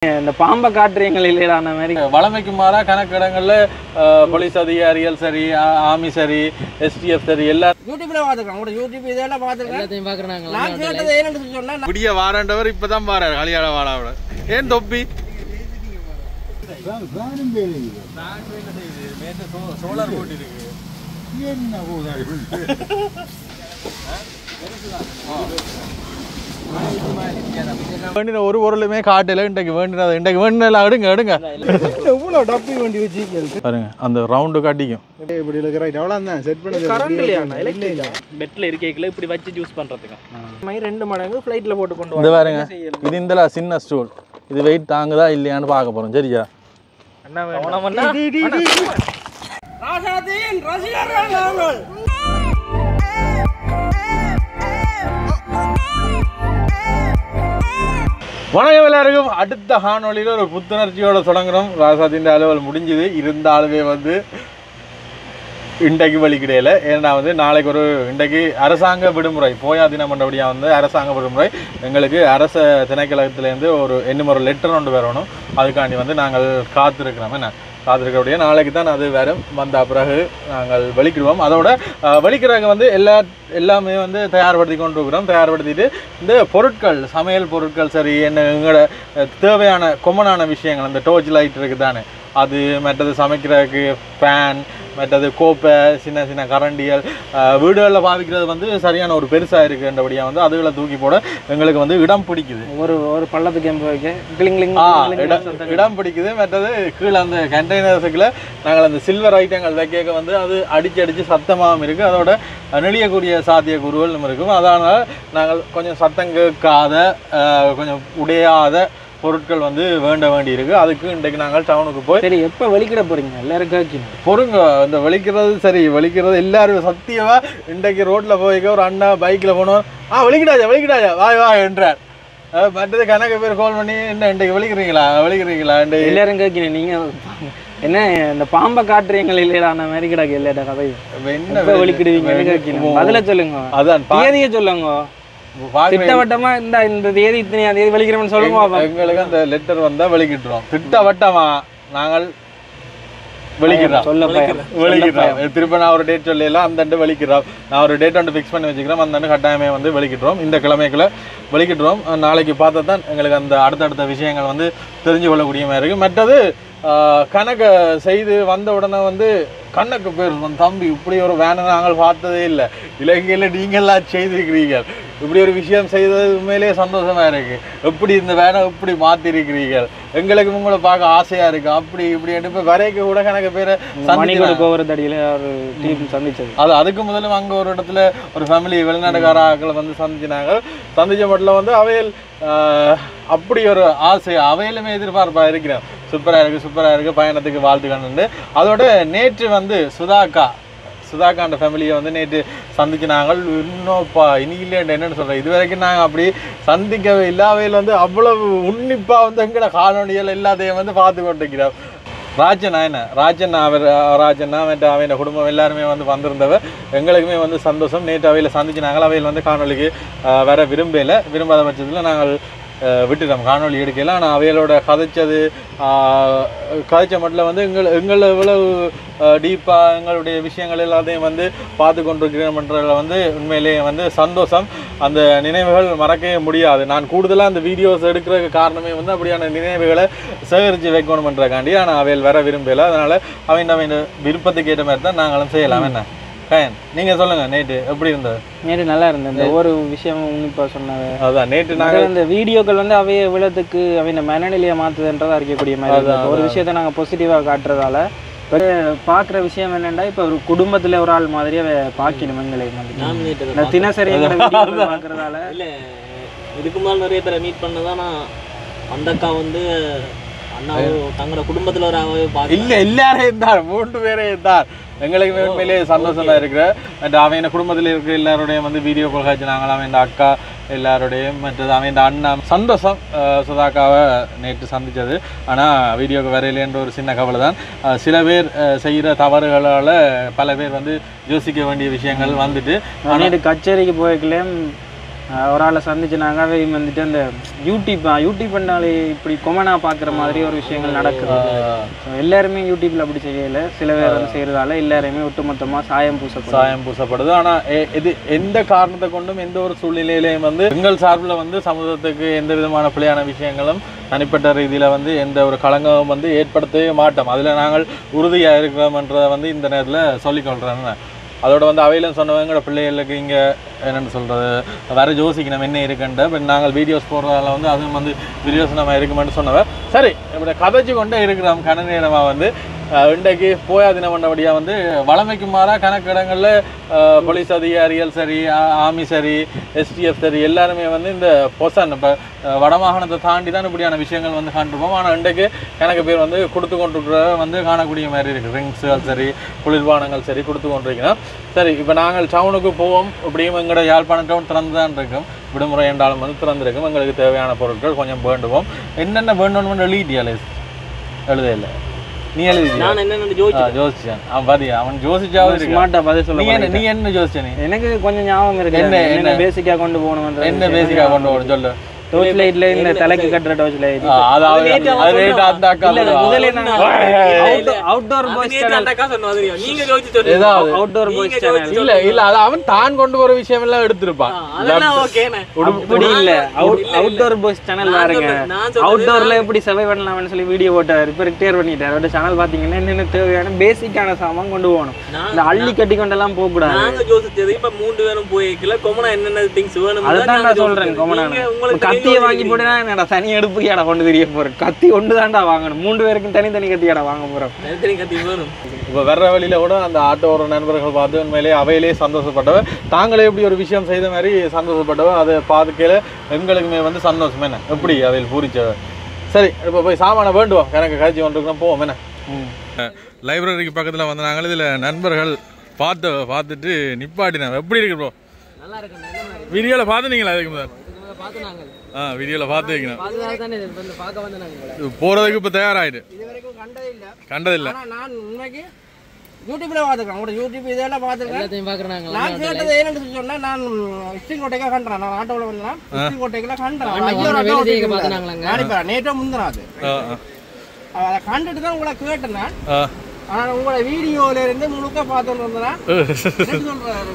இந்த பாம்பை காட்டுறீங்கள் இல்லையா அந்த மாதிரி வளமைக்கு மாறா கணக்கு இடங்கள்ல போலீஸ் அதிகாரிகள் சரி, ஆர்மி சரி, STF சரி எல்லாம் யூடியூப்ல பாத்துக்கலாம். கூட யூடியூப் இதெல்லாம் பாத்துக்கலாம். எல்லாத்தையும் பாக்குறாங்க. நான் கேட்டது என்னன்னு சொன்னா புதிய வாரண்டவர் இப்பதான் பாரு கலியாட வாழாவோட ஏன் தொப்பி சோலார் போட்டு இருக்கு வேண்டின ஒரு பொருளுமே காட்டல. இன்றைக்கு வேண்டினது இன்றைக்கு வேண்டினல எடுங்க எடுங்க. எவ்வளவு டப்பி வண்டி வச்சிருக்கீங்க பாருங்க அந்த ரவுண்டு காட்டிக்கும். இப்படி இருக்கு ரைட் அவ்வளவுதான் செட் பண்ணது. கரண்ட் இல்லையா எலக்ட்ரிக் பெட்ல இருக்கேக்கல இப்படி வச்சு யூஸ் பண்றதுக்கு மாதிரி 2 மடங்கு ஃளைட்ல போட்டு கொண்டு இந்த பாருங்க இது இந்தல சின்ன ஸ்டூல். இது வெயிட் தாங்குதா இல்லையான்னு பார்க்க போறோம். சரியா என்ன வேணும்னா ராசாதீன் ரசிகர்கள் நாங்கள். வணக்கம் எல்லாருக்கும். அடுத்த காணொலியில் ஒரு புத்துணர்ச்சியோட தொடங்குறோம். ராசாத்தின் அலுவல் முடிஞ்சுது. இருந்தாலுமே வந்து இன்றைக்கு வழி கிடையாது. ஏன்னா வந்து நாளைக்கு இன்றைக்கு அரசாங்க விடுமுறை, போயா தினம் பண்ணபடியாக வந்து அரசாங்க விடுமுறை. எங்களுக்கு அரச திணைக்களத்திலேருந்து இன்னும் ஒரு லெட்டர் ஒன்று வரணும். அதுக்காண்டி வந்து நாங்கள் காத்திருக்கிறோம். என்ன காத்திருக்கிறபடியே நாளைக்கு தான் அது வரும். வந்த பிறகு நாங்கள் வெளிக்கிடுவோம். அதோட வெளிக்கிறதுக்கு வந்து எல்லாமே வந்து தயார்படுத்தி கொண்டு இருக்கிறோம். தயார்படுத்திட்டு இந்த பொருட்கள், சமையல் பொருட்கள் சரி, எங்களோட தேவையான கொமனான விஷயங்கள், அந்த டோர்ச் லைட் இருக்குது தானே, அது மற்றது சமைக்கிறதுக்கு ஃபேன், மற்றது கோப்பை, சின்ன சின்ன கரண்டிகள், வீடுகளில் பாவிக்கிறது வந்து சரியான ஒரு பெருசாக இருக்குன்றபடியாக வந்து அதுகளை தூக்கி போட எங்களுக்கு வந்து இடம் பிடிக்குது. ஒரு பள்ளத்துக்கு இடம் பிடிக்குது. மற்றது கீழே அந்த கண்டெய்னர்ஸுக்குள்ள நாங்கள் அந்த சில்வர் ஐட்டங்கள் வைக்க வந்து அது அடித்து சத்தமாகவும் இருக்குது. அதோட நெளியக்கூடிய சாத்தியக்கூறுகள் இருக்கும். அதனால் நாங்கள் கொஞ்சம் சத்தம் கேட்காத, கொஞ்சம் உடையாத பொருட்கள் வந்து வேண்டி இருக்கு. அதுக்கு இன்றைக்கு நாங்கள் டவுனுக்கு போய் சரி எப்போ வெளிக்கிட போறீங்க எல்லாரும் கேட்கணும். பொறுங்க. இந்த வெளிக்கிறது சரி, வெளிக்கிறது எல்லாரும் சத்தியமா இன்றைக்கு ரோட்ல போய்க்க ஒரு அண்ணா பைக்ல போனோம். வெளிக்கிடாஜா வா என்றார். மற்றது கணக்கு பேர் கால் பண்ணி என்ன இன்றைக்கு வெளிக்கிறீங்களா எல்லாரும் கேட்கணும். நீங்க என்ன இந்த பாம்பை காட்டுறீங்கள் இல்லையா அந்த மாதிரி கிடக்கு இல்லையா கதை என்ன வெளிக்கிடுவீங்கன்னு கேட்கணும். அதில் சொல்லுங்க. அதான் தேதியை சொல்லுங்க. திட்டவட்டமா இந்த தேதி இத்தனை தேதி வெளிக்கிறோம்னு சொல்லுங்க. எங்களுக்கு அந்த லெட்டர் வந்தா வெளிக்கிட்டுறோம். திட்டவட்டமா நாங்கள் வெளிக்கிறோம். திரும்ப நான் ஒரு டேட் சொல்லலாம். அந்த வெளிக்கிறோம். நான் ஒரு டேட் வந்து ஃபிக்ஸ் பண்ணி வச்சுக்கிறோம். அந்த கட்டாயமே வந்து வெளிக்கிட்டுறோம். இந்த கிழமைக்குள்ள வெளிக்கிட்டுறோம். நாளைக்கு பார்த்தா தான் எங்களுக்கு அந்த அடுத்தடுத்த விஷயங்கள் வந்து தெரிஞ்சு கொள்ளக்கூடிய மாதிரி இருக்கு. மற்றது கணக்கு செய்து வந்த உடனே வந்து கணக்கு பேர் தம்பி இப்படி ஒரு வேனை நாங்கள் பார்த்ததே இல்லை. இலங்கையில் நீங்கள்லாம் செய்திருக்கிறீர்கள். இப்படி ஒரு விஷயம் செய்தது உண்மையிலேயே சந்தோஷமா இருக்கு. எப்படி இந்த வேனை இப்படி மாத்திருக்கிறீர்கள், எங்களுக்கு உங்களை பார்க்க ஆசையா இருக்கு. அப்படி இப்படி எடுப்பு வரைக்கும் கூட கணக்கு பேரை சந்திச்சது. அதுக்கு முதல்ல அங்கே ஒரு இடத்துல ஒரு ஃபேமிலி வெளிநாட்டுக்காரர்களை வந்து சந்திச்சினாங்க. சந்திச்ச மட்டும் வந்து அவையில் அப்படி ஒரு ஆசை அவையிலுமே எதிர்பார்ப்பா இருக்கிறேன். சூப்பரா இருக்கு பயணத்துக்கு வாழ்த்துக்கணுண்டு. அதோட நேற்று வந்து சுதாக்காண்ட ஃபேமிலியை வந்து நேற்று சந்திச்சு இன்னும்ப்பா இனியில்லை என்னன்னு சொல்கிறேன். இது வரைக்கும் நாங்கள் அப்படி சந்திக்கவே இல்லை. அவையில் வந்து அவ்வளவு உன்னிப்பாக வந்து எங்களோட காணொலிகள் எல்லாத்தையும் வந்து பார்த்து கொண்டிருக்கிறார். ராஜண்ணா அவன் குடும்பம் எல்லாருமே வந்து வந்திருந்தவர். எங்களுக்குமே வந்து சந்தோஷம். நேற்று அவையில் சந்திச்சு அவையில் வந்து காணொலிக்கு வர விரும்பாத பட்சத்தில் நாங்கள் விட்டுட்டோம், காணொலி எடுக்கலாம். ஆனால் அவைகளோட கதைச்ச மட்டும் வந்து எங்களை இவ்வளவு டீப்பாக எங்களுடைய விஷயங்கள் எல்லாத்தையும் வந்து பார்த்து கொண்டிருக்கிறோம்ன்றதில் வந்து உண்மையிலேயே வந்து சந்தோஷம். அந்த நினைவுகள் மறக்கவே முடியாது. நான் கூடுதலாக அந்த வீடியோஸ் எடுக்கிறதுக்கு காரணமே வந்து அப்படியான நினைவுகளை சேகரித்து வைக்கணுமன்றக்காண்டி. ஆனால் அவையில் வர விரும்பலை. அதனால் அவன் விருப்பத்துக்கு ஏற்ற மாதிரி தான் நாங்களும் செய்யலாம். என்ன நீங்க சொல்லுங்க, நேற்று எப்படி இருந்தது? நேற்று நல்லா இருந்தது. இந்த ஒரு விஷயம் உன்னிப்பா சொன்னாங்க. அதான் நேற்று நாங்கள் இந்த வீடியோக்கள் வந்து அவைய விழத்துக்கு அவங்க மனநிலையை மாற்றுதுன்றதா இருக்கக்கூடிய மாதிரி ஒரு விஷயத்த நாங்கள் பாசிட்டிவாக காட்டுறதால பார்க்குற விஷயம் என்னென்னா, இப்போ ஒரு குடும்பத்தில் ஒரு ஆள் மாதிரியே பார்க்கணும் எங்களை வந்து தினசரி பார்க்குறதால. இல்லை இதுக்கு மேலே நிறைய பேரை மீட் பண்ணதான் நான் அந்த அக்கா வந்து தங்களோட குடும்பத்தில் ஒரு இல்லை எல்லாரும் இருந்தார், 3 பேரே இருந்தார். எங்களுக்கு உண்மையிலேயே சந்தோஷமா இருக்கிற அவன் குடும்பத்தில் இருக்கிற எல்லாரோடையும் வந்து வீடியோ கால் காய்ச்சி நாங்கள் அவன் அக்கா எல்லாரோடையும் மற்றது அவன் அண்ணா சந்தோஷம். சுதாக்காவை நேற்று சந்தித்தது. ஆனால் வீடியோக்கு வரையிலேன்ற ஒரு சின்ன கவலை தான். சில பேர் செய்கிற தவறுகளால் பல பேர் வந்து யோசிக்க வேண்டிய விஷயங்கள் வந்துட்டு. நேற்று கச்சேரிக்கு போய்க்கலையும் ஒரு ஆளை சந்திச்சுனாங்க அவையும் வந்துட்டு அந்த யூடியூப் பண்ணாலே இப்படி கொமனா பார்க்குற மாதிரி ஒரு விஷயங்கள் நடக்குது. எல்லாருமே யூடியூப்ல அப்படி செய்யலை, சில பேர் வந்து செய்யறதால எல்லாருமே ஒட்டுமொத்தமாக சாயம் பூசப்படுது. ஆனால் இது எந்த காரணத்தை கொண்டும் எந்த ஒரு சூழ்நிலையிலையும் வந்து எங்கள் சார்பில் வந்து சமூகத்துக்கு எந்த விதமான பிழையான விஷயங்களும் தனிப்பட்ட ரீதியில் வந்து எந்த ஒரு களங்கமும் வந்து ஏற்படுத்தவே மாட்டோம். அதில் நாங்கள் உறுதியாக இருக்கிறோம்ன்றதை வந்து இந்த நேரத்தில் சொல்லிக்கொள்கிறேன்னு. அதோட வந்து அவையிலும் சொன்னவங்களோட பிள்ளைகளுக்கு இங்கே என்னென்னு சொல்கிறது வேறு யோசிக்கணும் என்ன இருக்குன்ட்டு. இப்போ நாங்கள் வீடியோஸ் போடுறதால வந்து அதுவும் வந்து வீடியோஸ் நம்ம இருக்குமென்னு சொன்னவன். சரி, இப்படி கதைச்சு கொண்டே இருக்கிறோம். கன நேரமாக வந்து இன்றைக்கு போயாதினம் பண்ணபடியாக வந்து வளமைக்கு மாறாக கணக்கு இடங்களில் போலீஸ் அதிகாரிகள் சரி, ஆர்மி சரி, எஸ்டிஎஃப் சரி எல்லாருமே வந்து இந்த பொசன் இப்போ வடமாகாணத்தை தாண்டி தான் இப்படியான விஷயங்கள் வந்து காண்ருப்போம். ஆனால் இன்றைக்கு கணக்கு பேர் வந்து கொடுத்து கொண்டிருக்கிற வந்து காணக்கூடிய மாதிரி இருக்குது. ட்ரிங்க்ஸுகள் சரி, குளிர்பானங்கள் சரி கொடுத்து கொண்டிருக்கிறோம். சரி, இப்போ நாங்கள் டவுனுக்கு போவோம். இப்படியும் எங்களோட யாழ்ப்பாணம் டவுன் திறந்து தான் இருக்கும். விடுமுறை என்றாலும் வந்து திறந்திருக்கும். எங்களுக்கு தேவையான பொருட்கள் கொஞ்சம் வேண்டுவோம். என்னென்ன வேணும்னு எழுத இல்லை. நீ எழுதி யோசிச்சேன். அவன் பாதியா அவன் யோசிச்சாவது ஸ்மார்ட்டா பதில் சொல்ல. நீ என்ன யோசிச்ச? நீ எனக்கு கொஞ்சம் ஞாபகம் இருக்கு. என்ன பேசிக்கா கொண்டு போகணும், என்ன பேசிக்கா கொண்டு போகணும் சொல்லு. டோர்ச் லைட்ல இந்த தலைக்கு கட்டற டோர்ச் லைட் அந்த அக்கா அவுட்டோர் பாய்ஸ் சேனல் அக்கா சொன்னது நீங்க யோசிச்சு சொல்லுங்க. ஏதாவது அவுட்டோர் பாய்ஸ் சேனல் இல்ல அது அவன் தான் கொண்டு வர விஷயம் எல்லாம் எடுத்துப்பான். அதெல்லாம் ஓகேனே. அப்படி இல்ல, அவுட்டோர் பாய்ஸ் சேனல் பாருங்க. அவுட்டோர்ல எப்படி சர்வை பண்ணலாம்னு சொல்லி வீடியோ போட்டாரு. இப்ப ரிட்டயர் பண்ணிட்டாரு. அவரோட சேனல் பாத்தீங்கன்னா என்னென்ன தேவையான பேசிக்கான சாமான் கொண்டு போகணும். இந்த அள்ளி கட்டி கொண்டெல்லாம் போக கூடாது. நாங்க யோசிச்சது இப்ப 3 பேரும் போய்க்கல கொமனா என்னென்ன திங்ஸ் வேணும் அதான் நான் சொல்றேன். கொமனா கத்தியை வாங்கி போட்டுனா என்னடா தனி அடுப்பு ஏடா கொண்டு தெரிய போறேன். கத்தி ஒன்று தான்டா வாங்கணும். 3 பேருக்கும் தனித்தனி கத்தியாடா வாங்க போறோம். கத்தி வரும். இப்போ வர்ற வழியில கூட அந்த ஆட்டோ ஒரு நண்பர்கள் பார்த்து உண்மையிலே அவையிலே சந்தோஷப்பட்டவ. தாங்களே எப்படி ஒரு விஷயம் செய்த மாதிரி சந்தோஷப்பட்டவ. அதை பார்த்துக்கையில எங்களுக்குமே வந்து சந்தோஷம் என்ன எப்படி அவையில் பூரிச்சவ. சரி, இப்போ போய் சாமான வேண்டுவோம். எனக்கு காய்ச்சி கொண்டிருக்கோம் போவோம் என்ன. லைப்ரரிக்கு பக்கத்தில் வந்து நாங்கள் இதில் நண்பர்கள் பார்த்துட்டு நிப்பாட்டினாங்க. எப்படி இருக்கு ப்ரோ? நல்லா இருக்கு. வீடியோவில் பார்த்துனீங்களா? அதுக்கு முதல் வீடியோவில் பார்த்து வைக்கணும். போகிறதுக்கு இப்போ தயாராகிட்டு கண்டதில்லை. நான் உண்மைக்கு யூடியூப்ல பாத்துக்கிறேன். யூடியூப் இதெல்லாம் பாத்துக்கிறேன். நான் கேட்டது என்னன்னு சொன்னா, நான் ஸ்ரீகோட்டைக்கா கண்டேன். நான் ஆட்டோவில் வரலாம் ஸ்ரீகோட்டைக்குல கண்டேன். நேற்று முந்தினாது அதை கண்டுட்டு தான் உங்களை கேட்டேன் நான். ஆனால் உங்களோட வீடியோல இருந்து முழுக்க பார்த்துட்டு வந்தேன்னா சொல்றாரு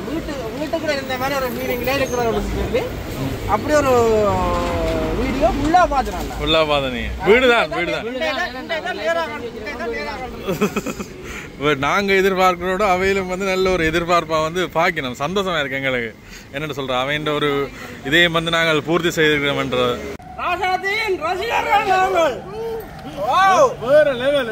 வீட்டுக்குள்ள இருந்த மாதிரி ஒரு ஃபீலிங்ல இருக்கிற சொல்லி அப்படி ஒரு வீடியோ ஃபுல்லா பார்த்தேன். நாங்கள் எதிர்பார்க்கிறோட அவையிலும் வந்து நல்ல ஒரு எதிர்பார்ப்பாக வந்து பார்க்கணும். சந்தோஷமா இருக்கு எங்களுக்கு. என்னென்னு சொல்கிறோம், அவைன்ற ஒரு இதையும் வந்து நாங்கள் பூர்த்தி செய்திருக்கிறோம்ன்ற வேற லெவல்.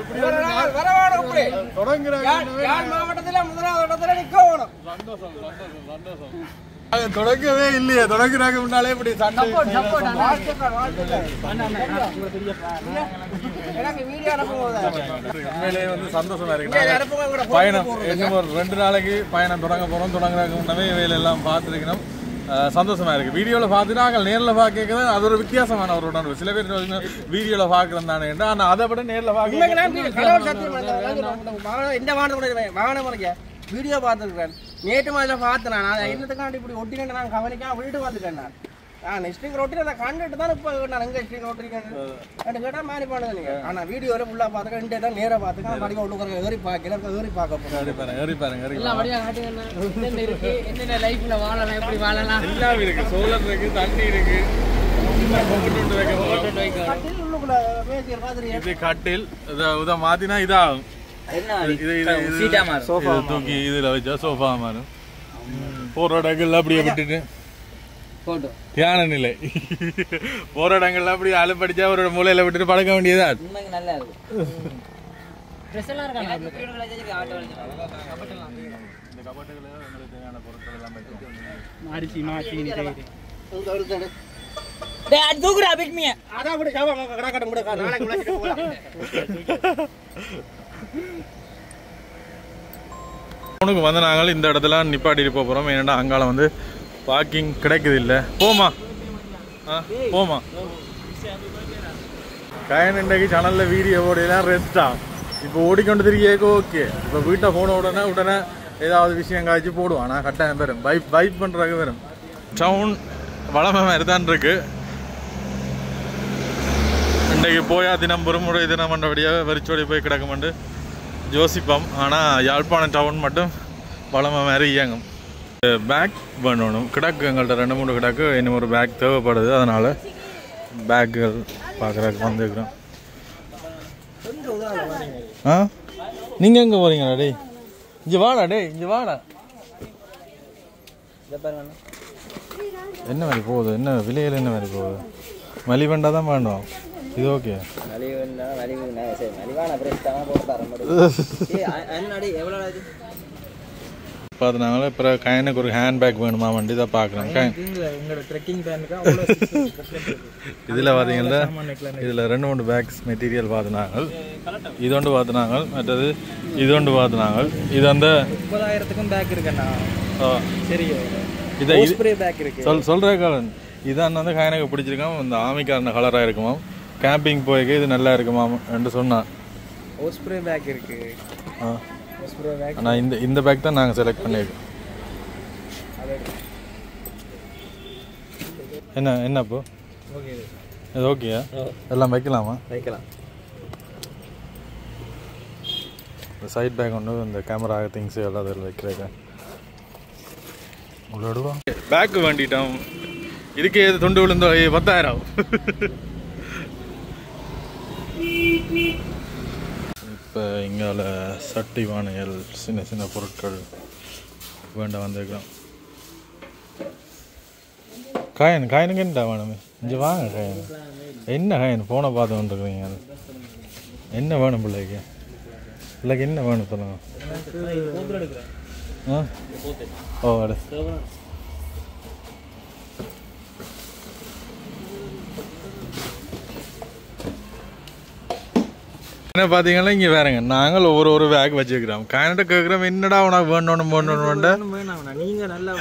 தொடங்கவே இல்லையே, தொடங்குறாங்க முன்னாலே இப்படி சண்டை. உண்மையிலேயே வந்து சந்தோஷமா இருக்கு. பயணம் இன்னும் ஒரு 2 நாளைக்கு பயணம் தொடங்க போறோம். தொடங்குறாங்க முன்னவே வேலை எல்லாம் பார்த்துருக்கணும். சந்தோஷமா இருக்கு. வீடியோவில் பார்த்துட்டு நாங்கள் நேரில் பார்க்க அது ஒரு வித்தியாசமான ஒரு உணர்வு. சில பேர் வீடியோவில் பார்க்குறோம் தானே, ஆனால் அதை விட நேரில் பார்க்க வீடியோ பார்த்துருக்கேன். நேற்று மாதிரி பார்த்தேன். நான் என்னத்துக்காண்டி இப்படி ஒட்டினேன் நான் கவனிக்காம வீட்டு பார்த்துட்டேன். நான் ஸ்டிக்கர் ஒட்டி அதை கண்டுட்டு தான் இப்போ நான் எங்கே ஸ்டிக்கர் ஒட்டிருக்கேன் கேட்டால் மாதிரி பண்ணுது நீங்கள். ஆனால் வீடியோவில் ஃபுல்லாக பார்த்துக்கேன். இன்டே தான் நேராக பார்த்துக்கேன். மடிக்க விட்டு ஏறி பார்க்கல ஏறி பார்க்க போகிறேன். என்னென்ன லைஃப்ல வாழலாம், எப்படி வாழலாம் எல்லாம் இருக்கு. சோலர் இருக்கு, தண்ணி இருக்கு. இது கட்டில் இதை மாத்தினா இதாகும். தூக்கி இதுல வச்சா சோஃபா மாறும். போற இடங்கள்ல அப்படியே விட்டுட்டு தியான நிலை. போற இடங்கள்ல அப்படியே அலுப்படிச்சா ஒரு மூலையில விட்டுட்டு பழக்க வேண்டியதா. நல்லா இருக்கு. உனக்கு வந்து நாங்கள் இந்த இடத்துல நிப்பாட்டிட்டு போகிறோம். ஏன்னா அங்கால வந்து பார்க்கிங் கிடைக்குது இல்லை. போமா போமா கயன் இன்றைக்கு சேனலில் வீடியோ ஓடிலாம் ரெஸ்டா. இப்போ ஓடிக்கொண்டு திரிக்க ஓகே. இப்போ வீட்டை போன உடனே ஏதாவது விஷயம் காய்ச்சி போடுவான். நான் கட்டாயம் வரும் வைப் பண்ணுறதுக்கு வரும். டவுன் வளமை மாதிரி தான் இருக்கு. இன்றைக்கு போயா தினம் பொறுமுறை தினம் மண்டபடியாக வெறிச்சோடி போய் கிடக்குமெண்டு யோசிப்போம். ஆனால் யாழ்ப்பாணம் டவுன் மட்டும் வளமை மாதிரி இயங்கும். பேக் பண்ணணும் கிடக்கு, எங்கள்கிட்ட 2-3 கிடக்கு. இன்னும் ஒரு பேக் தேவைப்படுது, அதனால் பேக்குகள் பார்க்குறதுக்கு வந்துருக்குறோம். நீங்கள் எங்கே போகிறீங்களா? டே இங்கே வாடா, டே இங்கே வாடா. என்ன மாதிரி போகுது? என்ன விலையில் என்ன மாதிரி போகுது? மலிவண்டா தான் வேணும். இது ஓகே. பார்த்துனாங்களா இப்போ கைனுக்கு ஒரு ஹேண்ட் பேக் வேணுமா வண்டி தான் பார்க்குறேன். இதில் பார்த்தீங்கன்னா இதில் 2-3 பேக்ஸ் மெட்டீரியல் பார்த்துனாங்க. இது ஒன்று பார்த்துனாங்க, மற்றது இது ஒன்று பார்த்துனாங்க. இது அந்த 30,000க்கும் பேக் இருக்குண்ணா. சரி, இதை பேக் இருக்கு சொல்கிற காலம் இதான் வந்து கைனுக்கு பிடிச்சிருக்கான். இந்த ஆமிக்காரன கலராக இருக்குமா, கேம்பிங் போய்க்கு இது நல்லா இருக்குமா என்று சொன்னான். ஓஸ்ப்ரே பேக் இருக்கு. ஆனால் இந்த பேக் தான் நாங்கள் செலக்ட் பண்ணியிருக்கோம். என்ன இப்போ இது ஓகேயா? எல்லாம் வைக்கலாமா? வைக்கலாம். இந்த சைட் பேக் ஒன்று இந்த கேமரா திங்ஸ் எல்லாம் அதில் வைக்கிறேன். உள்ளோடுவோம். பேக்கு வேண்டிட்டோம். இதுக்கு ஏது துண்டு விழுந்தோ 10,000. இப்போ இங்கால சட்டி வானைகள் சின்ன சின்ன பொருட்கள் வேண்ட வந்திருக்கிறோம். காயனுக்கு என்னடா வேணுமே? இங்கே வாங்க காயனு. என்ன காயன் ஃபோனை பார்த்து வந்துருக்குறீங்க? அது என்ன வேணும் பிள்ளைக்கு? பிள்ளைக்கு என்ன வேணும் சொல்லுங்க. ஓ அடு என்ன பார்த்தீங்கன்னா இங்கே வேறங்க நாங்கள் ஒவ்வொரு பேக் வச்சுக்கிறோம். காயன்ட்ட கேட்குறோம் என்னடா உனக்கு வேணும். நீங்க நல்லா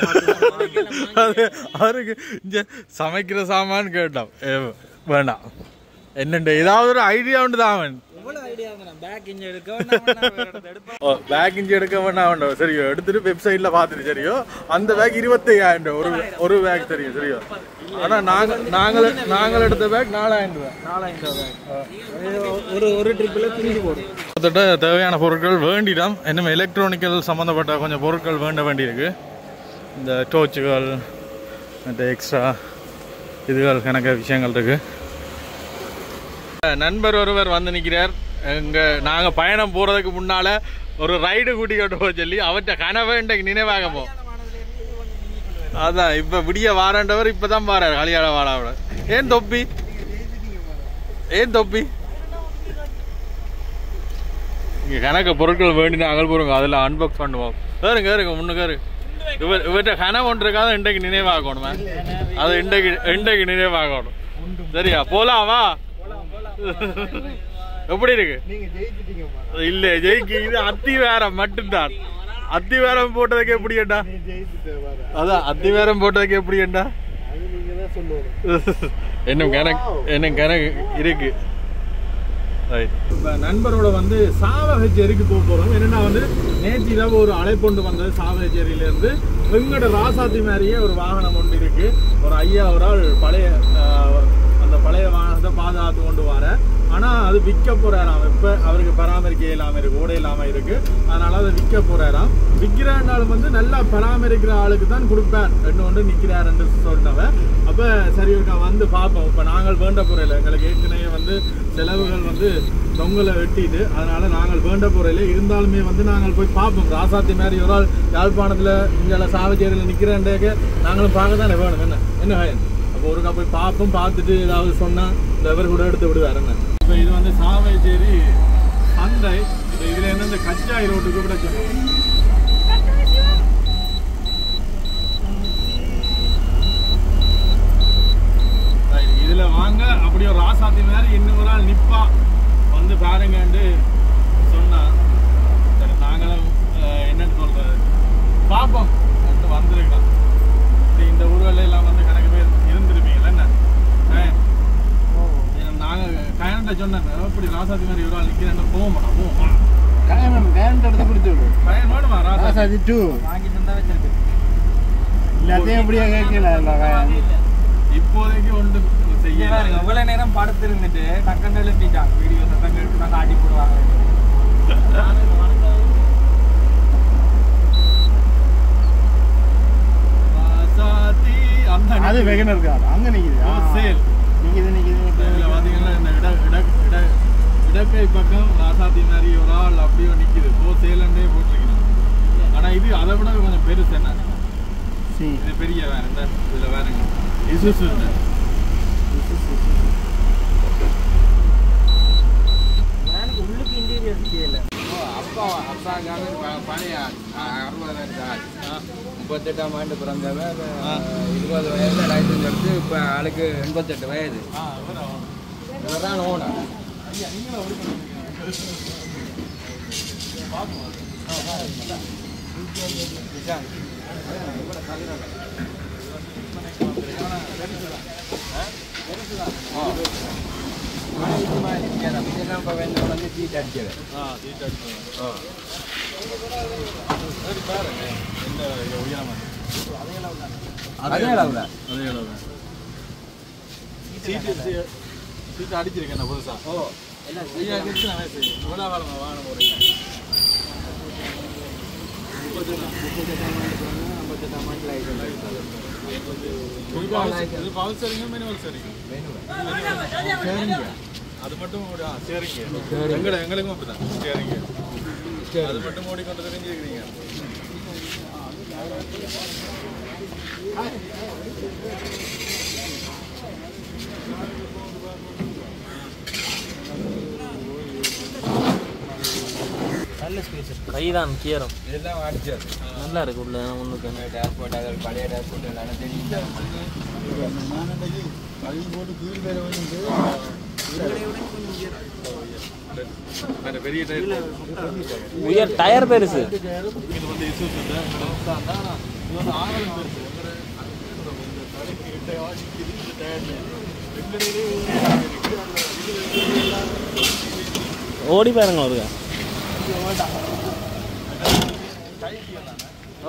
அது அவருக்கு இங்கே சமைக்கிற சாமான்னு கேட்டோம். வேண்டாம் என்னண்டு ஏதாவது ஒரு ஐடியா உண்டு தான். அவன் பேக் இஞ்சி எடுக்க வேண்டாம். சரியோ எடுத்துட்டு வெப்சைட்ல பார்த்துட்டு சரியோ அந்த பேக் 25,000 ஒரு பேக் தெரியும் சரியோ. ஆனா நாங்கள் எடுத்த பேக் 4,000 ஒரு ட்ரிப்ல பிரிஞ்சு போடும். கிட்டத்தட்ட தேவையான பொருட்கள் வேண்டிடும். இன்னும் எலக்ட்ரானிக்கல் சம்மந்தப்பட்ட கொஞ்சம் பொருட்கள் வேண்டியிருக்கு. இந்த டோர்ச்சுகள் மற்ற எக்ஸ்ட்ரா இதுகள் கணக்க விஷயங்கள் இருக்கு. நண்பர் ஒருவர் வந்து நிற்கிறார். நாங்கள் பயணம் போகிறதுக்கு முன்னால் ஒரு ரைடு கூட்டி கொண்டு போக சொல்லி அவற்றை கனவை இன்றைக்கு நினைவாகப்போம். அதான் இப்போ விடிய வாரண்டவர் இப்போ தான் பாரு கலியாட வாடாவோட. ஏன் தொப்பி இங்கே கணக்கு பொருட்கள் வேண்டி நாங்கள் போகிறோங்க. அதில் அன்பாக்ஸ் பண்ணுவோம். ஏறுங்க முன்னுக்கு இவற்றை கனவு ஒன்று இருக்காத இன்றைக்கு நினைவாகணும். அது இன்றைக்கு நினைவாகணும். சரியா போலாமா? எப்படி இருக்கு? இல்ல ஜெயிக்கு இது அத்திவேரம் மட்டும்தான். அத்திவேரம் போட்டதுக்கு எப்படி ஏண்டா? அதான் அத்திவேரம் போட்டதுக்கு எப்படி ஏண்டா? என்ன கணக்கு இருக்கு. இப்போ நண்பரோட வந்து சாவகச்சேரிக்கு போகிறோம். என்னென்னா வந்து நேற்று இரவு ஒரு அழைப்பொண்டு வந்தது சாவகச்சேரியிலேருந்து. எங்களோட ராசாத்தி மாதிரியே ஒரு வாகனம் ஒன்று இருக்கு. ஒரு ஐயா ஒரு ஆள் பழைய வாகனத்தை பாதுகாத்து கொண்டு வர. ஆனால் அது விற்க போறாராம். இப்போ அவருக்கு பராமரிக்க இல்லாமல் இருக்கு, ஓட இல்லாமல் இருக்கு. அதனால அதை விற்க போறாராம். விற்கிறாண்டாலும் வந்து நல்லா பராமரிக்கிற ஆளுக்கு தான் கொடுப்பார் ஒன்று நிற்கிறாருன்னு சொன்னவன். அப்போ சரி இருக்கா வந்து பார்ப்போம். இப்போ நாங்கள் வேண்ட போறையில் எங்களுக்கு ஏற்கனவே வந்து செலவுகள் வந்து தொங்கலை வெட்டிட்டு அதனால நாங்கள் வேண்ட போறையில் இருந்தாலுமே வந்து நாங்கள் போய் பார்ப்போம். ராசாத்தி மாதிரி ஒரு ஆள் யாழ்ப்பாணத்தில் இங்கே சாவச்சேரியில் நிற்கிறேன்டே நாங்களும் பார்க்க தானே வேணும். என்ன பயன்? அப்போ ஒருக்கா போய் பார்ப்போம். பார்த்துட்டு ஏதாவது சொன்னால் இந்த இவர் கூட எடுத்து விடுவார். என்ன இப்போ இது வந்து சாவச்சேரி சந்தை. இதில் என்ன இந்த கச்சாய் ரோட்டுக்கு கூட இதில் வாங்க. அப்படி ஒரு ராசாத்தி மாதிரி இன்னும் ஒரு ஆள் நிற்பா வந்து பாருங்கன்னு சொன்னா சரி நாங்களும் என்னன்னு சொல்றது பார்ப்போம் வந்துருக்கலாம். இந்த ஊர்வலம் எல்லாம் வந்து கணக்கு பேர் இருந்துருப்பீங்களா? என்ன நாங்கள் கயன்ட்ட சொன்னேன் எப்படி ராசாத்தி மாதிரி ஒரு ஆள் நிற்கிறேன் போவோம். கயன் எடுத்து கொடுத்து விடும். கயன் வேணுமா? ராசாதி 2 வாங்கிட்டு இருந்தா வச்சிருக்கேன். எல்லாத்தையும் எப்படியா கேட்கல இப்போதைக்கு ஒன்று செய்யலாம். எவ்வளவு நேரம் படுத்து இருந்துட்டு டக்குன்னு எழுப்பிட்டாங்க வீடியோ சத்தம் கேட்டு நாங்கள் ஆட்டி போடுவாங்க. அது வெகனர் இருக்காது அங்க நிக்குது சேல் நிக்குது பாத்தீங்கன்னா இந்த இடக்கை பக்கம் ராசாத்தி நிறைய ஒரு ஆள் அப்படியோ நிக்குது. சேலண்டே போட்டிருக்கணும். ஆனா இது அதை விட கொஞ்சம் பெருசு. என்ன இது பெரிய வேன். இந்த இதுல வேறுங்க இசுசு உள்ளுக்கு இன்டீரியர் தெரியல. அப்பா பழைய 68ஆம் ஆண்டு பிறந்தவர் 20 வயதுல லைசன்ஸ் எடுத்து இப்போ ஆளுக்கு 88 வயது. இவர்தான் ஓனர். வந்து சீட் அடிக்கிறது. அதே அளவு தான். சீட்டு அடிச்சிருக்கேன் புதுசா. வாகனம் போறீங்க. 58ஆம் ஆண்டு லைசன்ஸ். பவர் சரிங்க மேனுவல் சரிங்க. அது மட்டும் சரிங்க. எங்களுக்கும் அப்படிதான் சரிங்க. அது மட்டும் ஓடிக்கொண்டு தெரிஞ்சுக்கிறீங்க. நல்ல ஸ்பேஸ் கைதான் கீரம் இதெல்லாம் அடிச்சது நல்லா இருக்கு உள்ள ஒன்றுக்கு ஏர்போர்ட் அது பழைய ஏர்போர்ட் எல்லாம் தெரியும். பெரிய டயர் உயர் டயர் பெருசு இது வந்து இஷ்யூஸ் இல்லை. இது வந்து ஆகலம் பெருசு. ஓடி பாருங்க அவருங்க.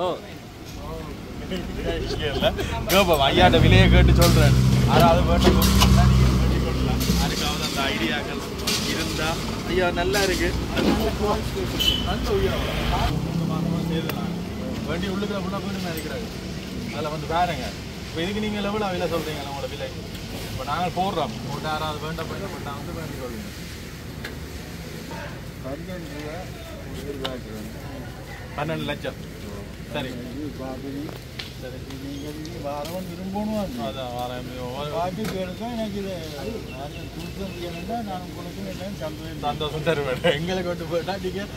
ஓ ஐயாட்ட விலையை கேட்டு சொல்றேன். அதாவது அதுக்காவது அந்த ஐடியாக்கள் இருந்தா ஐயா நல்லா இருக்கு. நல்ல உயரம் வண்டி உள்ளுக்குள்ள ஃபுல்லாக போயிட்டு நினைக்கிறாங்க. அதில் வந்து பாருங்க. இப்போ இதுக்கு நீங்கள் எவ்வளோ விலை சொல்றீங்களா உங்களோட விலை? இப்போ நாங்கள் போடுறோம். போட்டு யாராவது வேண்டாம் பண்ண வந்து வேண்டி சொல்லுங்க. 12 லட்சம். சரி வாரம் விரும்பணும். அதான் வாரம் பாட்டி பேருக்கும் எனக்கு இது நான் உங்களுக்கு சந்தோஷம் தருவேன். எங்களுக்கு கொண்டு போயிட்டா நீங்கள்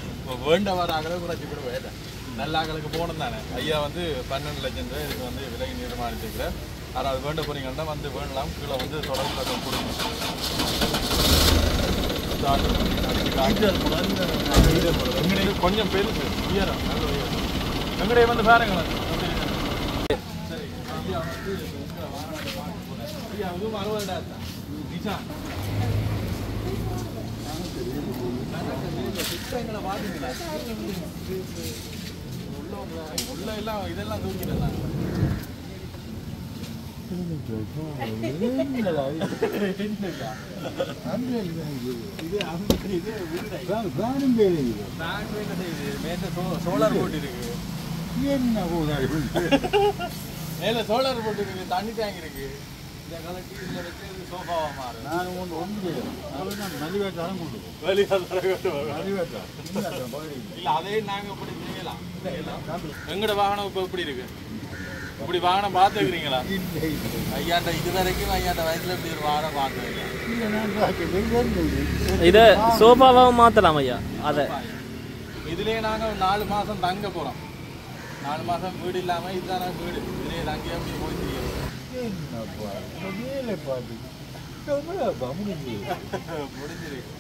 வேண்ட வர ஆகலை குறைச்சி கூட போயிட்டேன். நல்ல ஆகலுக்கு போகணும் தானே. ஐயா வந்து 12 லட்சம் ரூபாய் இதுக்கு வந்து விலை நிர்மாணிச்சிருக்கிறேன். யாராவது வேண்ட போறீங்கன்னா வந்து வேண்டலாம். கீழே வந்து தொடர்பு கொடுங்க. எங்கடைய கொஞ்சம் பெருசு உயரம் நல்ல உயரம். எங்கடைய வந்து பாருங்களேன். சரி ஐயா வந்து ஐயா இதுவும் 60,000 தான். சித்திரங்களை பார்த்தீங்களா? உள்ள எல்லாம் இதெல்லாம் தூக்கிடலாம். சோலார் போட்டு இருக்கு. மேல சோலார் போட்டு இருக்கு. தண்ணி டேங்க் இருக்கு. இந்த கலட்டி இதுல வச்சு சோஃபாவா மாறு. நான் ஒன்று மலிவேட்டாலும் இல்ல அதே நாங்க இப்படி செய்யலாம். எங்கட வாகனம் இப்ப எப்படி இருக்கு? இப்படி வாகனம் பார்த்துக்கிறீங்களா? ஐயாட்ட இது வரைக்கும் ஐயாட்ட வயசுல இப்படி ஒரு வாகனம் பார்த்துருக்கேன். இதை சோஃபாவாக மாற்றலாம் ஐயா. அதை இதுலயே நாங்க 4 மாசம் தங்க போறோம். 4 மாசம் வீடு இல்லாம இதுதானே வீடு. இதுலயே தங்கி அப்படி போய் தெரியும். முடிஞ்சிருக்கு.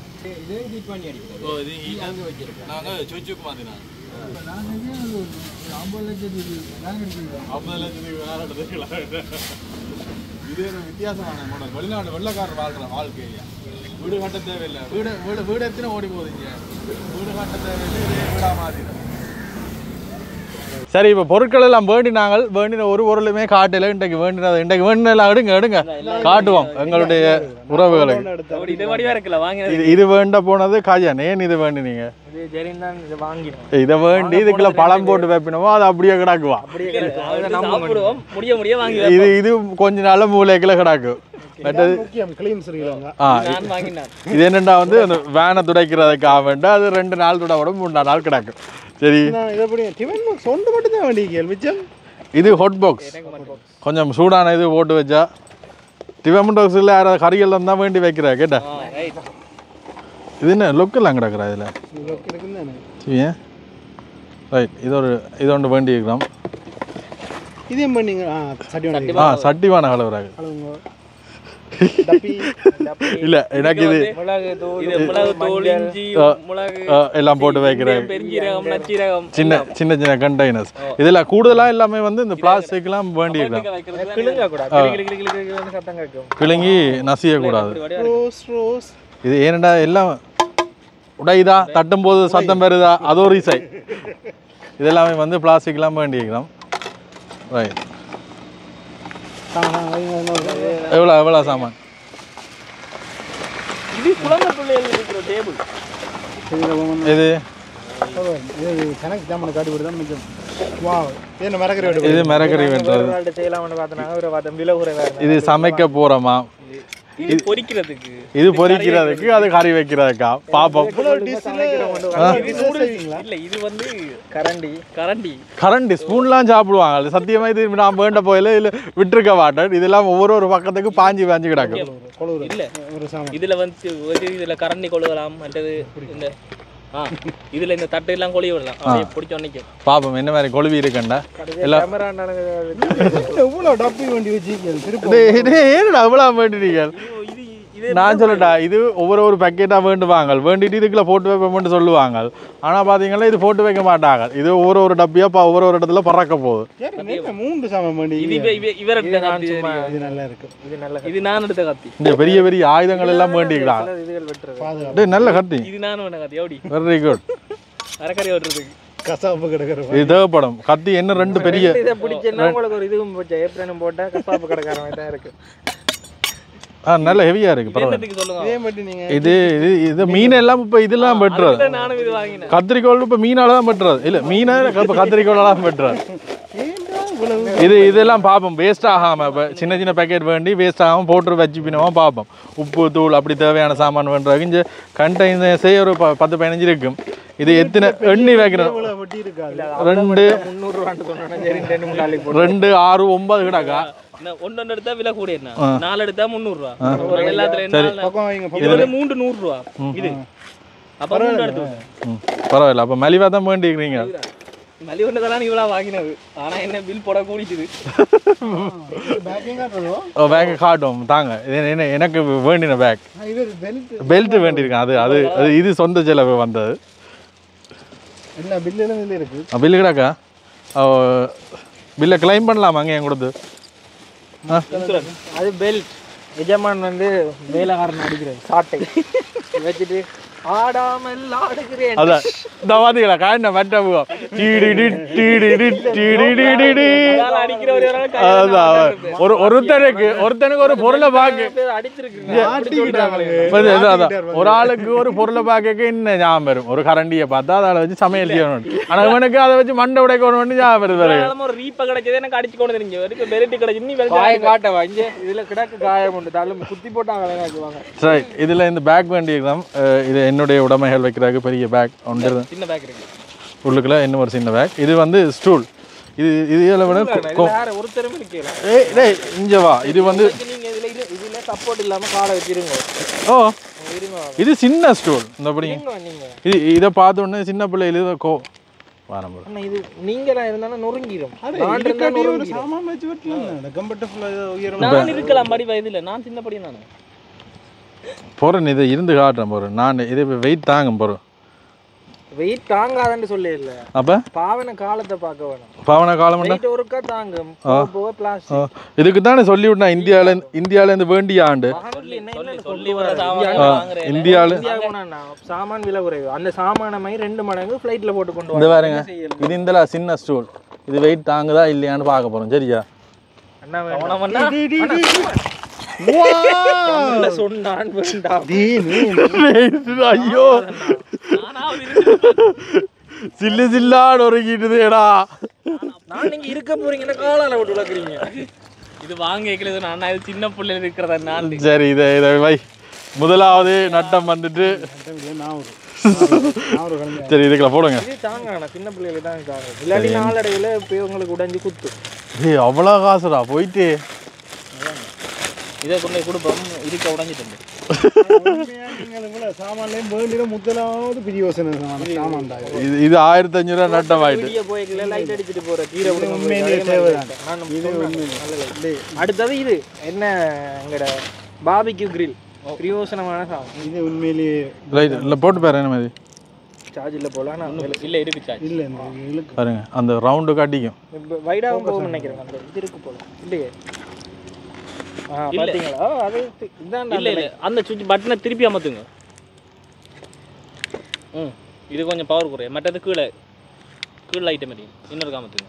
நாங்க சுவிட்சுக்கு மாத்தினாங்க. 50 லட்சத்துக்கு வேற எடுத்துக்கலாம். இது ஒரு வித்தியாசமான மாடல். வெளிநாடு வெள்ளக்காரர் வாழ்ற வாழ்க்கையா. வீடு கட்ட தேவையில்லை. வீடு எத்தனை ஓடி போகுதுங்க. வீடு கட்ட தேவையில்லை. இதே வீடா மாத்திடும். சரி இப்போ பொருட்கள் எல்லாம் வேண்டின ஒரு பொருளுமே காட்டல. இன்றைக்கு வேண்டினதெல்லாம் எடுங்க காட்டுவோம் எங்களுடைய உறவுகளுக்கு. இது வேண்ட போனது காஜான். ஏன் இது வேண்டினீங்க? இதை வேண்டி இதுக்குள்ள பழம் போட்டு வைப்பினமோ அது அப்படியே கிடாக்குவா. இது கொஞ்ச நாள் மூளைக்குள்ள கிடாக்கும். இது என்னண்டா வந்து வேனை துடைக்கிறதுக்காக வேண்டாம். அது 2 நாள் துட 3 நாள் கிடக்கும். சரி இது ஹாட் பாக்ஸ். கொஞ்சம் சூடான இது போட்டு வச்சா டிஃபன் பாக்ஸில் யாராவது கறிகள் தான் வேண்டி வைக்கிறா கேட்டா. இது என்ன லொக்கெல்லாம் கிடக்குறா இதில். சரி ரைட். இது ஒன்று வேண்டி இருக்கிறோம். சட்டிவான கலவராக இல்ல எனக்கு இது எல்லாம் போட்டு வைக்கிறேன். சின்ன சின்ன கண்டெய்னர்ஸ் இதுல கூடுதலா எல்லாமே வந்து இந்த பிளாஸ்டிக் எல்லாம் வேண்டி கிளங்கி நசிய கூடாது. இது ஏனண்டா எல்லாம் உடையுதா தட்டும் போது சத்தம் வருதா அது ஒரு இசை. இதெல்லாமே வந்து பிளாஸ்டிக் எல்லாம் வேண்டி இருக்கிறோம். ரைட். எவ்வளோ சாமான்? இது இது மிரக்கறி வென்றது. இது சமைக்க போறோமா? இது பொரிக்கிறதுக்கு அது கறி வைக்கிறதுக்கா பாப்போம். இது வந்து கரண்டி ஸ்பூன்லாம் சாப்பிடுவாங்க. சத்தியமா இது நான் வேண்ட போயில இல்ல விட்டுருக்க மாட்டேன். இதெல்லாம் ஒவ்வொரு பக்கத்துக்கு பாஞ்சு கிடக்கும். இதுல வந்து இதுல கரண்டி கொழுகலாம். மற்றது இந்த இதுல இந்த தட்டை எல்லாம் கொழுவி விடலாம். பிடிச்ச உடனே பாப்போம் என்ன மாதிரி கொழுவி இருக்குண்டா. எல்லாம் அவ்வளோ வேண்டினீங்க. நான் சொல்லட்டா இது ஒவ்வொரு பேக்கெட்டாக வேண்டிட்டு இதுக்குள்ள போட்டு வைப்போம்னு சொல்லுவாங்க. ஆனால் பார்த்தீங்கன்னா இது போட்டு வைக்க மாட்டாங்க. இது ஒவ்வொரு டப்பியாக ஒவ்வொரு இடத்துல பறக்க போகுது. இந்த பெரிய பெரிய ஆயுதங்கள் எல்லாம் வேண்டிக்கிறாங்க. நல்ல கத்தி. Very good. இது தேவைப்படும் கத்தி. என்ன 2 பெரிய நல்ல ஹெவியா இருக்கு. இது இது மீன் எல்லாம் இப்ப இதெல்லாம் பெட்டுறது. கத்திரிக்கோள் இப்ப மீனால தான் பெட்டுறது. இல்ல மீனை கத்திரிக்கோளால தான் பெட்டுறது. இதெல்லாம் பார்ப்போம் வேஸ்ட் ஆகாம. இப்போ சின்ன பேக்கெட் வேண்டி வேஸ்ட் ஆகாம போட்டு வச்சுப்பினோமா பார்ப்போம். உப்பு தூள் அப்படி தேவையான சாமான் வேண்டுறாங்க. இங்கே கண்டெய்னர்ஸே ஒரு 10-15 இருக்கும். இது எத்தனை எண்ணி வைக்கிறோம்? 2 2 6 9 கிடக்கா. ஒன்னு எடுத்தா விலை கூட என்ன 4 எடுத்தா 300 ரூபா. எல்லாத்துல இது வந்து 300 ரூபா. இது அப்ப 3 எடுத்து பரவாயில்ல. அப்ப மலிவா தான் வேண்டிக்கிறீங்க. மலிவண்டதெல்லாம் இவ்வளவு வாங்கினது. ஆனா என்ன பில் போட கூடிச்சுது. பேக் காட்டும் தாங்க. எனக்கு வேண்டின பேக் பெல்ட் வேண்டியிருக்கேன். அது இது சொந்த செலவு வந்தது. பில்லு கிடக்கா. பில்லை கிளைம் பண்ணலாமா அங்கே என் கொடுத்து? அது பெல்ட் எஜமான் வந்து வேலைக்காரன் அடிக்கிறேன் சாட்டை வச்சுட்டு ஆடாமல் ஆடுகிறேன். அதான் இந்த வாதிகளா காய்ன வட்டமுகம் ஒருத்தனுக்கு ஒரு பொருளை பார்க்க ஒரு ஆளுக்கு ஒரு பொருளை பார்க்க இன்னும் ஞாபகம் வரும். ஒரு கரண்டியை பார்த்தா அதை வச்சு சமையல் செய்யணும். ஆனா இவனுக்கு அதை வச்சு மண்டை உடைக்கணும் ஞாபகம் வருது. எனக்கு அடிச்சு கொண்டு தெரிஞ்சு காட்டவா இங்க இதுல கிடக்கு காயம் உண்டு தள்ளும் குத்தி போட்டாங்க. இதுல இந்த பேக் வேண்டியிருக்கோம். இது என்னுடைய உடைமைகள் வைக்கிறாங்க. பெரிய பேக் ஒன்று சின்ன பேக் இருக்கு உள்ளுக்குள்ள. இன்னும் ஒரு சின்ன பேக். இது வந்து ஸ்டூல். இது இதில் விட ஒருத்தருமே நிற்கல. இங்க வா. இது வந்து இதுல சப்போர்ட் இல்லாம காலை வச்சிருங்க. ஓ இது சின்ன ஸ்டூல். இந்த படி இதை பார்த்த உடனே சின்ன பிள்ளை இது இது நீங்களா இருந்தாலும் நொறுங்கிடும். இருக்கலாம் படி வயதுல நான் சின்ன படி நானு போறேன். இதை இருந்து காட்டுறேன் போறேன். நான் இதை வெயிட் தாங்க போறேன். வெயிட் தாங்காதன்னு சொல்ல இல்ல. அப்ப பாவன காலத்தை பார்க்க வேணும். பாவன காலம் ஒருக்கா தாங்கும். இதுக்கு தானே சொல்லி விட்டா இந்தியால இருந்து வேண்டிய ஆண்டு இந்தியால சாமான் விலை குறைவு. அந்த சாமான 2 மடங்கு ஃபிளைட்ல போட்டு கொண்டு வந்து பாருங்க. இது இந்த சின்ன ஸ்டூல் இது வெயிட் தாங்குதா இல்லையான்னு பார்க்க போகிறோம். சரியா? ஐயோ சில்லு சில்லான்னு ஒருக்கிட்டுதேடா. நான் நீங்க இருக்க போறீங்கன்னா காலால விட்டு விளக்குறீங்க. இது வாங்க வைக்கிறது நான் இது சின்ன பிள்ளைல இருக்கிறதா நான். சரி இதை வை. முதலாவது நட்டம் வந்துட்டு சரி இதுக்குள்ள போடுங்க. இது தாங்க சின்ன பிள்ளைல தான் தாங்க. இல்லாட்டி நாளடைவில் போய் உங்களுக்கு உடைஞ்சு குத்து. ஏய் அவ்வளோ காசுடா போயிட்டு. இதை கொண்டு கொடுப்போம் இருக்க உடஞ்சிட்டு. சாமான்லையும் வேண்டிய முதலாவது பிரியோசனை சாமான் தான் இது 1500 ரூபா நட்டம் ஆயிட்டு. லைட் அடிச்சுட்டு போற கீரை அடுத்தது இது என்ன எங்கட பாபிக்யூ கிரில் பிரியோசனமான சாமான். இது உண்மையிலேயே ரைட் இல்லை போட்டு பாரு என்ன மாதிரி சார்ஜ் இல்லை போல. ஆனால் இல்லை இருக்கு சார்ஜ் இல்லை பாருங்க அந்த ரவுண்டு காட்டிக்கும். வைடாகவும் போகும் நினைக்கிறேன். அந்த இது இருக்கு போல இல்லையே. பாத்தீங்களா? அது இதான் இல்லை இல்லை அந்த சுவிட்ச் பட்டனை திருப்பி அமர்த்துங்க. இது கொஞ்சம் பவர் குறையும். மற்றது கீழே லைட் மாதிரி இன்னொரு காமத்துங்க.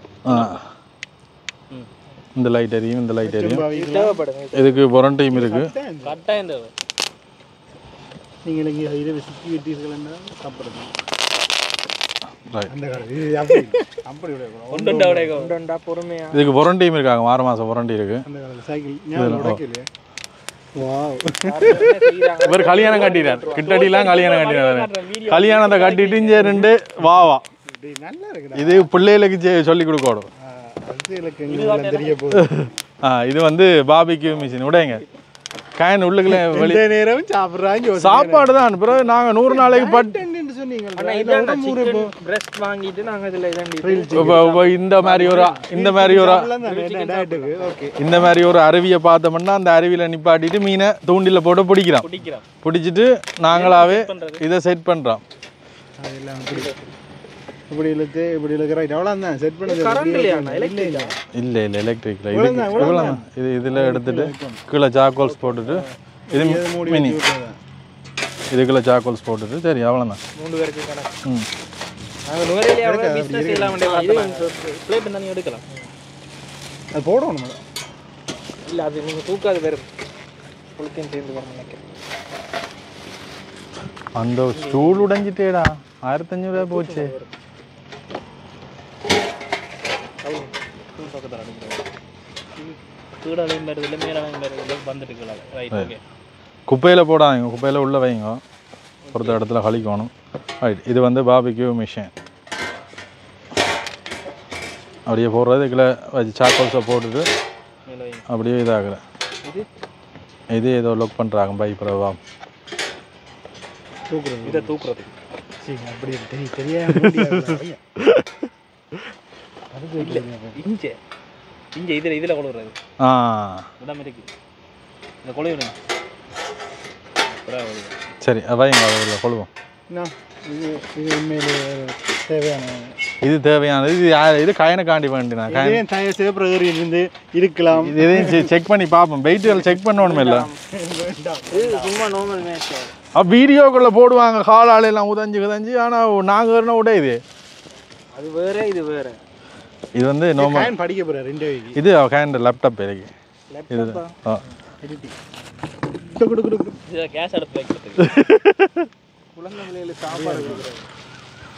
இந்த லைட் எரியும் இந்த லைட் எரியும். தேவைப்படுங்க. இதுக்கு வாரண்டியும் இருக்கு. கட்டாயம் தேவை. நீங்கள் இங்கே இதை சிக்கி விட்டீர்கள்னா சாப்பிடுங்க. இதுக்கு வாரண்டியும் இருக்காங்க. 6 மாசம் வாரண்டி இருக்கு. இவர் கல்யாணம் கட்டிட்டார். கிட்டடிலாம் கல்யாணம் கட்டினார். கல்யாணத்தை கட்டிட்டு இங்கே 2 வாவா. இது பிள்ளைகளுக்கு சொல்லி கொடுக்கணும். இது வந்து பாபிக்யூ மிஷின். உடையங்க கேன் உள்ளுக்குள்ள வெளியே நேரம் சாப்பிட்றாங்க. சாப்பாடு தான். பிறகு நாங்கள் 100 நாளைக்கு பட்டு இந்த மாதிரி ஒரு அருவியை பார்த்தோம்னா அந்த அருவியில நிப்பாட்டிட்டு மீனை தூண்டில போட்டு பிடிச்சிட்டு நாங்களாவே இதை செட் பண்றோம். இப்படி இழுத்து இப்படி இழுக்கிற அவ்வளோதான் செட் பண்ணது. இல்லை எலக்ட்ரிக்ல இது இதில் எடுத்துட்டு கீழே சாக்கோல்ஸ் போட்டுட்டு இது மினி இதுக்குள்ள சாக்கோல்ஸ் போட்டுட்டு சரி அவ்வளோதான். 3 பேருக்கு கணக்கு. எடுக்கலாம் அது போடணும். இல்லை அது நீங்கள் தூக்காது வெறும் புளிக்கையும் சேர்ந்து வர நினைக்கிறேன். அந்த ஸ்டூல் உடைஞ்சிட்டேடா 1500 ரூபாய் போச்சு. குப்பையில் போடாதீங்க. குப்பையில் உள்ள வைங்க. பொறுத்த இடத்துல கழிக்கணும். ரைட் இது வந்து பாபிக்யூ மிஷின். அப்படியே போடுறது இதுக்குள்ள வச்சு சாக்கோல்ஸை போட்டுட்டு அப்படியே இதாகல. இது ஏதோ லுக் பண்ணுறாங்க பைப்ரவா இதை தூக்குறது. அப்படி தெரியாது. இங்கே இதில் கொழுவுறது இடம் இருக்கு. இந்த கொழுவு சரி வைங்க அதில் கொழுவோம். இது உண்மையிலே தேவையான இது தேவையானது. இது இது கயனுக்காண்டி வேண்டினா இருந்து இருக்கலாம். இதையும் செக் பண்ணி பார்ப்போம். வெயிட்டுகள் செக் பண்ணணுமே இல்லை. சும்மா நார்மல் மேட்ச் வீடியோக்குள்ள போடுவாங்க காலாலெல்லாம் உதஞ்சு. ஆனால் நாங்கள் உடையுது. அது வேற இது வேற. இது வந்து நார்மல் படிக்க போகிற 2 இது கேன் லேப்டாப் இருக்கு. இது கேஸ் அடுப்பு வைக்கிறதுக்கு குழந்தைகளை சாப்பாடு கொடுக்குறது.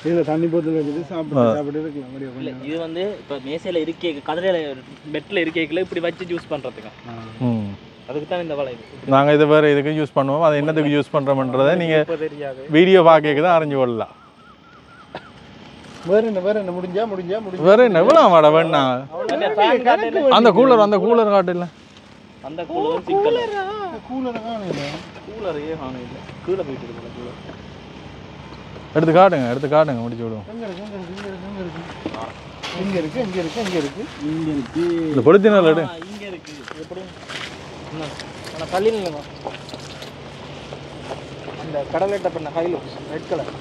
இதில் தண்ணி போத்தல் வச்சுட்டு சாப்பிட்டு இருக்கலாம். இல்லை இது வந்து இப்போ மேசையில் இருக்கே கதிரையில் பெட்டில் இருக்கேக்கில் இப்படி வச்சு யூஸ் பண்ணுறதுக்கு அதுக்கு தான் இந்த வலை. நாங்கள் இதை வேறு இதுக்கு யூஸ் பண்ணுவோம். அதை என்னத்துக்கு யூஸ் பண்ணுறோம்ன்றதை நீங்கள் வீடியோ பார்க்க தான் அறிஞ்சு கொள்ளலாம். வேற என்ன முடிஞ்சா வேற என்ன எவ்வளோ வாட வேணா அந்த கூலர் காட்டில அந்த கூலர் சிக்கல் கூலரை காணல. கூலரையே காணல. கீழே போயிட்டு இருக்கு கூலர். எடுத்து காட்டுங்க முடிச்சு விடுவோம். இங்க இருக்கு. இந்த பொலித்தீனல் எடு. இங்கே இருக்கு. எப்படி ஆனால் தள்ளி நில்லுங்க. அந்த கடலேட்ட பண்ண ஹைலூக்ஸ் ரெட் கலர்.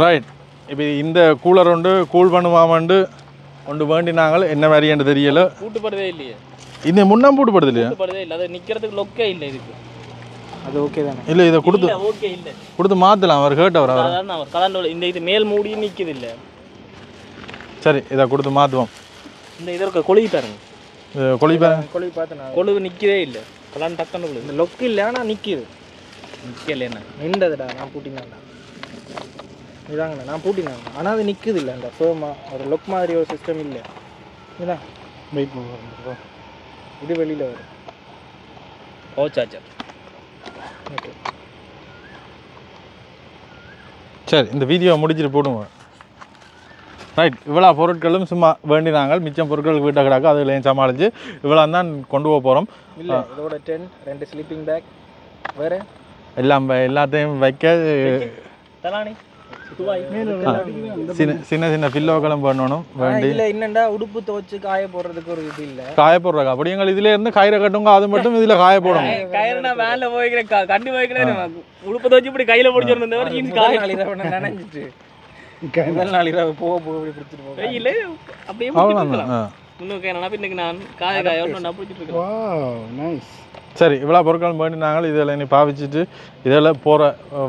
ரைட். இப்போ இந்த கூலர் ஒன்று கூல் பண்ணுவாமண்டு ஒன்று வேண்டினாங்க. என்ன மாதிரியான்னு தெரியல. கூட்டுப்படுதே இல்லையே. இது முன்னம் பூட்டுப்படுது இல்லையா? கூட்டுப்படுதே இல்லை. அது நிற்கிறதுக்கு லொக்கே இல்லை. இதுக்கு அது ஓகே தானே? இல்லை இதை கொடுத்து ஓகே இல்ல கொடுத்து மாற்றலாம். அவர் கேட்டவர் அவர். அதான் அவர் கலண்டோல இந்த இது மேல் மூடி நிக்குது இல்ல. சரி இதை கொடுத்து மாற்றுவோம். இந்த இதற்கு கொழுவி பாருங்க. கொழி பாருங்க. கொழி பார்த்தேன். கொழுவு நிக்கவே இல்ல. கலான் டக்குன்னு கொழுவு. இந்த லொக்கு இல்லை ஆனால் நிற்கிது. நிக்கல என்ன? நின்றதுடா நான் பூட்டினாண்டா. இதாங்கண்ணா நான் பூட்டினாங்க. ஆனால் அது நிற்குது இல்லை. அந்த ஃபேமாக ஒரு லொக் மாதிரி ஒரு சிஸ்டம் இல்லை. இதான் வெயிட் பண்ணுவோம். இது வெளியில் வரும். ஓ சார்ஜர். ஓகே சரி இந்த வீடியோ முடிச்சுட்டு போடுவோம். ரைட். இவ்வளோ பொருட்களும் சும்மா வேண்டினாங்க. மிச்சம் பொருட்கள் வீட்டை கிடக்கு. அதுலையும் சமாளித்து இவ்வளோ தான் கொண்டு போக போகிறோம். இல்லை இதோட டென்ட், 2 ஸ்லீப்பிங் பேக், வேறு எல்லாத்தையும் வைக்க தலானி சின்ன சின்ன பில்லோக்களும் பண்ணணும். வேண்டி இல்லை என்னண்டா உடுப்பு துவச்சு காய போடுறதுக்கு ஒரு இது இல்லை. காய போடுறாங்க. அப்படி எங்கள் இதுல இருந்து கயிறை கட்டுங்க. அது மட்டும் இதில் காய போடணும். கயிறுனா வேன்ல போய்க்கிறேன் கண்டி போய்க்கிறேன் உடுப்பை தோச்சு இப்படி கையில பிடிச்சிருந்தேன். காய நினைஞ்சிட்டு முதல் நாள் இரவு போக இப்படி பிடிச்சிட்டு போக கையில அப்படியே முன்னுக்கு என்னன்னா பின்னுக்கு நான் காய ஒன்று பிடிச்சிட்டு இருக்கேன். சரி இவ்வளோ பொருட்கள் வேண்டினாங்க. இதில் நீ பாவிச்சுட்டு இதில் போகிற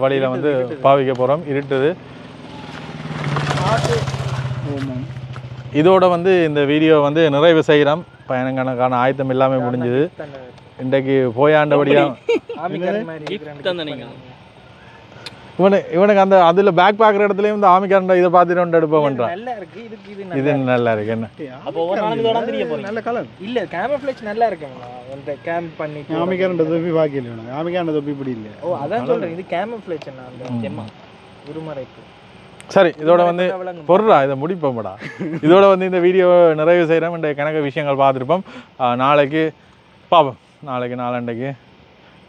வழியில் வந்து பாவிக்க போகிறோம். இருட்டுது. இதோட வந்து இந்த வீடியோ வந்து நிறைவு செய்கிறோம். பயணங்களுக்கான ஆயத்தம் எல்லாமே முடிஞ்சுது. இன்றைக்கு போயாண்டபடியாக இவனுக்கு அந்த அதில் பேக் பார்க்குற இடத்துலையும் இந்த ஆமிக்காரண்ட இதை பார்த்துட்டு எடுப்போம் பண்ணுறான். இது நல்லா இருக்கு. என்ன நல்ல கலர் இல்லை கேமஃப்ளேஜ் நல்லா இருக்குங்களா? அந்த கேம்ப் பண்ணி ஆமிக்காரண்ட தொப்பி பார்க்கல. ஆமிக்காரண்ட தொப்பி இப்படி இல்லை. ஓ அதான் சொல்கிறேன். இது கேமஃப்ளேஜ் என்ன அந்த உருமறைப்பு. சரி இதோட வந்து பொருளா இதை முடிப்போம்டா. இதோட வந்து இந்த வீடியோ நிறைவு செய்கிறோம். இந்த கணக்கு விஷயங்கள் பார்த்துருப்போம். நாளைக்கு பார்ப்போம். நாளைக்கு நாளண்டைக்கு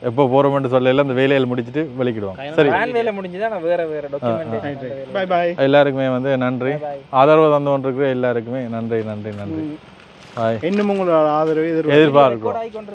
எப்போ போகிறோம்னு சொல்லல அந்த வேலையில் முடிச்சுட்டு வெளிக்கிடுவோம். சரி வேலை முடிஞ்சுதான் நான் வேறு டாக்குமெண்ட். Bye bye. எல்லாருக்குமே வந்து நன்றி. ஆதரவு தந்து கொண்டிருக்கிற எல்லாருக்குமே நன்றி நன்றி நன்றி. பாய். இன்னும் உங்களோட ஆதரவு எதிர்பார்க்கிறோம்.